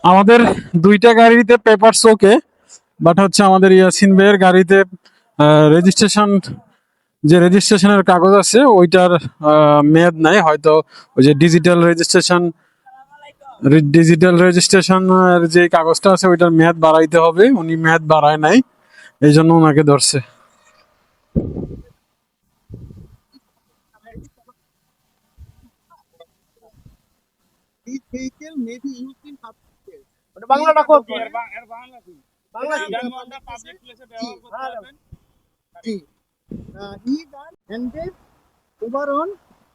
আমাদের দুইটা গাড়িতে পেপারস ওকে, বাট হচ্ছে আমাদের ইয়াসিন ভাইয়ের গাড়িতে রেজিস্ট্রেশন, যে রেজিস্ট্রেশনের কাগজ আছে ওইটার মেয়াদ নাই হয়তো। ওই যে ডিজিটাল রেজিস্ট্রেশনের যে কাগজটা আছে ওইটার মেয়াদ বাড়াইতে হবে, উনি মেয়াদ বাড়ায় নাই, এই জন্য ওনাকে ধরছে। This vehicle may be used in public place. ওটা বাংলাটা কত? এর বাংলা কি? বাংলা যানবাহনটা পাবলিক প্লেসে ব্যবহার করতে পারবেন। জি। Is handed over on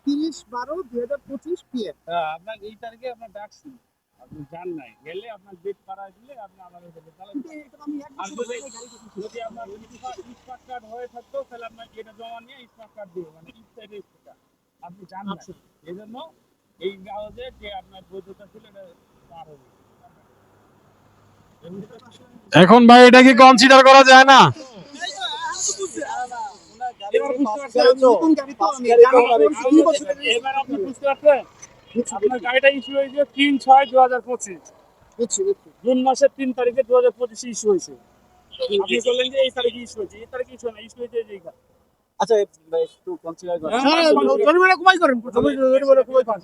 30/12/2025 PM. আপনার এই তারিখে আপনার ডাকছি, আপনি যান নাই, গেলে আপনার ডেট পাড়ায় দিলে আপনি আমাদের বলে তাহলে যদি আপনার স্মার্ট কার্ড হয়ে থাকতো তাহলে আপনার এটা জমা নিয়ে স্মার্ট কার্ড দিয়ে মানে আপনি যান না, এই জন্য এই কাগজে যে আপনার বৈধতা ছিল এটা পার হবে। এখন ভাই এটা কি কনসিডার করা যায় না? এবার আপনি বুঝতে পারছেন, আপনার গাড়িটা ইস্যু হয়েছে 3/6/2025, জুন মাসের 3 তারিখে 2025 ইস্যু হয়েছে। আপনি বললেন যে এই তারিখে ইস্যু হয়েছে, এই তারিখে ইস্যু না, ইস্যু হয়েছে এই জায়গা। আচ্ছা একটু কনসিডার করেন। জরিমানা কমাই করেন, জরিমানা কমাই করেন।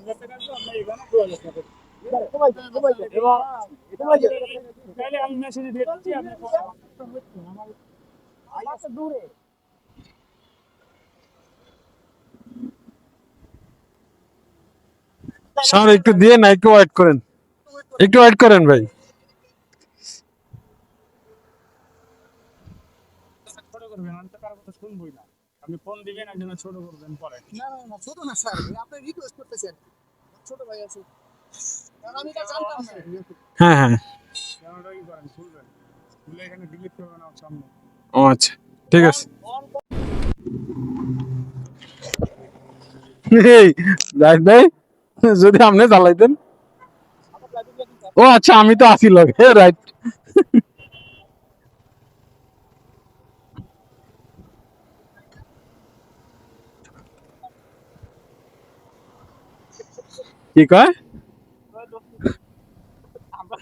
আমরা এখানে 2000 টাকা তাহলে আমি মেসেজে দিয়ে দিচ্ছি আপনি আমার দূরে স্যার একটু দিয়ে না, একটু ওয়েট করেন, একটু ওয়েট করেন ভাই। ছোট করবেন, আমি তো কারো কথা শুনবই না। আপনি ফোন দিবেন একজন ছোট করবেন পরে। না না না, ছোট না স্যার, আপনি রিকোয়েস্ট করতেছেন, ছোট ভাই আছে, কারণ আমি এটা জানতাম না। হ্যাঁ হ্যাঁ, ক্যামেরাটা কি করেন, খুলবেন, খুলে এখানে ডিলিট করবেন আমার সামনে। ও আচ্ছা ঠিক আছে। এই জাহিদ ভাই, যদি আপনি চালাইতেন। ও আচ্ছা, আমি তো আছি লগে, রাইট। কি কয়? আমরা